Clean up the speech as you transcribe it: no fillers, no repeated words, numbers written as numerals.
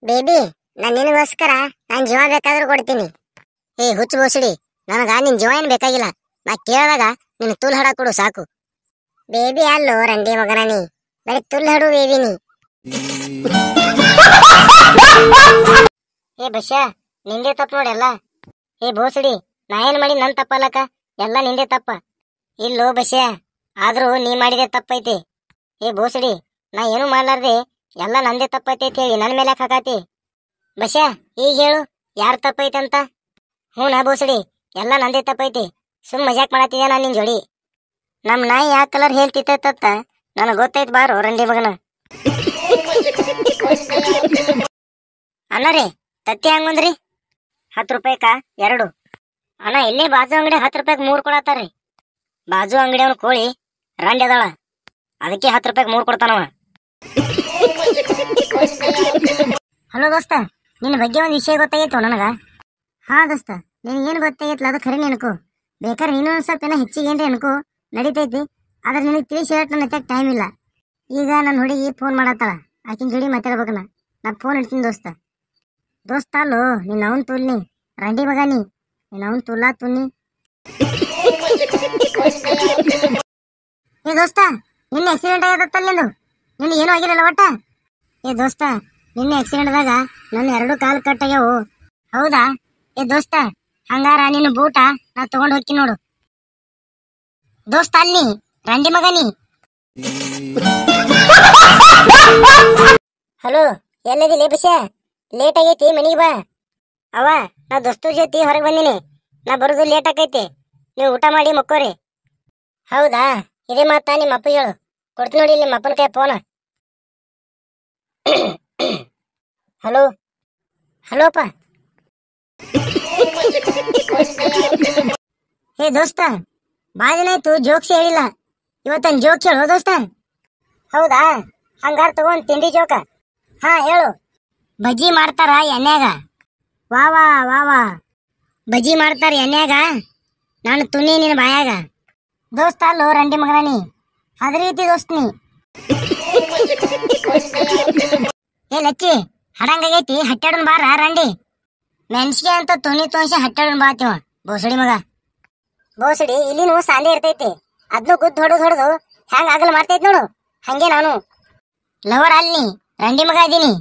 Baby ನಾನು ನಿನಗೋಸ್ಕರ ನಾನು ಜೀವ ಬೇಕಾದ್ರೂ ಕೊಡ್ತೀನಿ. ಏ ಹುಚ್ಚು ಬೋಸಡಿ, ನನಗ ನಿನ್ ಜೀವ ಏನ್ ಬೇಕಾಗಿಲ್ಲ. ನಾ ಕೇಳಿದಾಗ ನಿನ್ ತುಲ್ ಹಡ ಕೊಡು ಸಾಕು. ಬೇಬಿ ಅಲ್ಲೋ ರಂಡಿ ಮಗನ, ನೀ ಬರೀ ತುಲ್ ಹಡು ಬೇಬಿ ನೀ. ಏ ಬಸ್ಯ, ನಿಂದೆ ತಪ್ಪು ನೋಡೆಲ್ಲ. ಏ ಬೋಸಡಿ, ನಾ ಏನ್ ಮಾಡಿ ನನ್ ತಪ್ಪಲ್ಲಕ್ಕ, ಎಲ್ಲ ನಿಂದೆ ತಪ್ಪ. ಇಲ್ಲೋ ಬಸ್ಯ, ಆದ್ರೂ ನೀ ಮಾಡಿದೆ ತಪ್ಪೈತಿ. ಏ ಬೋಸಡಿ, ನಾ ಏನು ಮಾಡ್ಲಾರ್ದೆ ಎಲ್ಲ ನಂದೇ ತಪ್ಪೈತಿ ಅಂತ ಹೇಳಿ ನನ್ ಮೇಲೆ ಹಾಕಾತಿ. ಬಸ್ಯ ಈಗ ಹೇಳು, ಯಾರ್ ತಪ್ಪೈತಿ ಅಂತ? ಹ್ಞೂ ಬೋಸಡಿ, ಎಲ್ಲ ನಂದೇ ತಪ್ಪೈತಿ. ಸುಮ್ ಮಜಾಕ್ ಮಾಡತ್ತಿದ್ಯಾ ನಾನ್ ನಿನ್ ಜೋಡಿ. ನಮ್ ನಾಯಿ ಯಾವ ಕಲರ್ ಹೇಳ್ತಿತ್ತ ನನಗ್ ಗೊತ್ತೈತ್ ಬಾರೋ ರಂಡಿ ಮಗನ. ಅಣ್ಣರೇ, ತತ್ತಿ ಹಂಗ್ ಬಂದ್ರಿ? 10 ರೂಪಾಯಿಕ 2. ಅಣ್ಣ ಇಲ್ಲೇ ಬಾಜು ಅಂಗಡಿ 10 ರೂಪಾಯಿಗೆ 3 ಕೊಡತ್ತಾರ್ರಿ. ಬಾಜು ಅಂಗಡಿ ಅವನು ಕೋಳಿ ರಂಡಿ ಅದಾಳ, ಅದಕ್ಕೆ 10 ರೂಪಾಯಿಗೆ 3 ಕೊಡ್ತಾನವ. ಹಲೋ ದೋಸ್ತ, ನಿನ್ನ ಬಗ್ಗೆ ಒಂದು ವಿಷಯ ಗೊತ್ತಾಗೈತು ನನಗ. ಹಾ ದೋಸ್ತ, ನಿನಗೆ ಏನು ಗೊತ್ತಾಗೈತಲ್ಲ ಅದು ಖರೀನಿ ಅನ್ಕೋ. ಬೇಕಾದ್ರೆ ಇನ್ನೊಂದು ಸ್ವಲ್ಪ ಏನೋ ಹೆಚ್ಚಿಗೆ ಏನ್ರಿ ಅನ್ಕೋ, ನಡೀತೈತಿ. ಆದ್ರೆ ನಿನಗೆ ತಿಳಿಸಿ ಹೇಳಕ್ ನನ್ನ ಹತ್ತಾಗ ಟೈಮ್ ಇಲ್ಲ. ಈಗ ನನ್ನ ಹುಡುಗಿ ಫೋನ್ ಮಾಡತ್ತಾಳ, ಆಕಿನ ಜೋಡಿ ಮಾತಾಡ್ಬೇಕನ್ನ. ನಾ ಫೋನ್ ಇಡ್ತೀನಿ ದೋಸ್ತ. ದೋಸ್ತ ಅಲ್ಲೋ, ನಿನ್ನ ಅವನ್ ತುಲ್ನಿ ರಂಡಿ ಮಗ, ನಿನ್ನ ಅವನ್ ತುಲ್ಲಾ ತುನ್ನಿ. ಏ ದೋಸ್ತ, ನಿನ್ನೆ ಆಕ್ಸಿಡೆಂಟ್ ಆಗತ್ತಲ್ಲ ನಿಂದು, ನಿನ್ನ ಏನೂ ಆಗಿರಲ್ಲ ಒಟ್ಟ? ಏ ದೋಸ್ತ, ನಿನ್ನೆ ಆಕ್ಸಿಡೆಂಟ್ದಾಗ ನನ್ನ 2 ಕಾಲು ಕಟ್ಟಾಗ್ಯಾವು. ಹೌದಾ? ಏ ದೋಸ್ತ, ಹಂಗಾರ ನಿನ್ನ ಬೂಟ ನಾ ತಗೊಂಡ್ ಹೋಗ್ತೀನಿ ನೋಡು. ದೋಸ್ತ ಅಲ್ಲಿ ರಂಡಿ ಮಗನಿ. ಹಲೋ, ಎಲ್ಲದಿಲ್ಲ ಬಸ್ಯ? ಲೇಟ್ ಆಗೈತಿ, ಮನಿಗೆ ಬಾ. ಅವ ನಾ ದೋಸ್ತರ ಜೊತೆ ಹೊರಗೆ ಬಂದಿನಿ, ನಾ ಬರೋದು ಲೇಟ್ ಆಕೈತಿ. ನೀವು ಊಟ ಮಾಡಿ ಮಕ್ಕೋರಿ. ಹೌದಾ? ಇದೇ ಮಾತಾ ನಿಮ್ಮ ಅಪ್ಪ ಹೇಳು. ಕೊಡ್ತೀನಿ ನೋಡಿ ನಿಮ್ಮ ಅಪ್ಪನ ಕೈ ಫೋನ. ಹಲೋ ಹಲೋಪ್ಪ. ಹೇ ದೋಸ್ತ, ಬಾಜಿನಾಯ್ತು ಜೋಕ್ಸ್ ಹೇಳಿಲ್ಲ. ಇವತ್ತನ್ ಜೋಕ್ ಹೇಳು ದೋಸ್ತ. ಹೌದಾ? ಹಂಗಾರ ತಗೊಂಡ್ ತಿಂಡಿ ಜೋಕ. ಹಾ ಹೇಳು. ಬಜ್ಜಿ ಮಾಡ್ತಾರ ಎಣ್ಣ್ಯಾಗ. ವಾ ವಾ ವಾ ವಾ, ಬಜ್ಜಿ ಮಾಡ್ತಾರ ಎಣ್ಣ್ಯಾಗ, ನಾನು ತುನಿ ನಿನ್ನ ಬಾಯಾಗ. ದೋಸ್ತ ಅಲ್ಲೋ ರಂಡಿ ಮಗನಿ, ಅದ ರೀತಿ ದೋಸ್ತ ನೀ. ಏ ಲಚ್ಚಿ, ಹಡಂಗಾಗೈತಿ, ಹಟ್ಟಾಡನ್ ಬಾರ ರಂಡಿ. ಮೆಣಸಿಗೆ ಅಂತ ತುನಿ ತೋನ್ಸಿ ಹಟ್ಟಾಡನ್ ಬಾತಿವ ಬೋಸಡಿ ಮಗ. ಬೋಸಡಿ ಇಲ್ಲಿನೂ ಸಾಂದೆ ಇರ್ತೈತಿ, ಅದ್ನು ಗುದ್ದು ಹೊಡೆದು ಹ್ಯಾಂಗ ಆಗಲ್ ಮಾಡ್ತೈತಿ ನೋಡು, ಹಂಗೆ ನಾನು ಲವರ್ ಅಲ್ಲಿ ರಂಡಿ ಮಗ ಇದೀನಿ.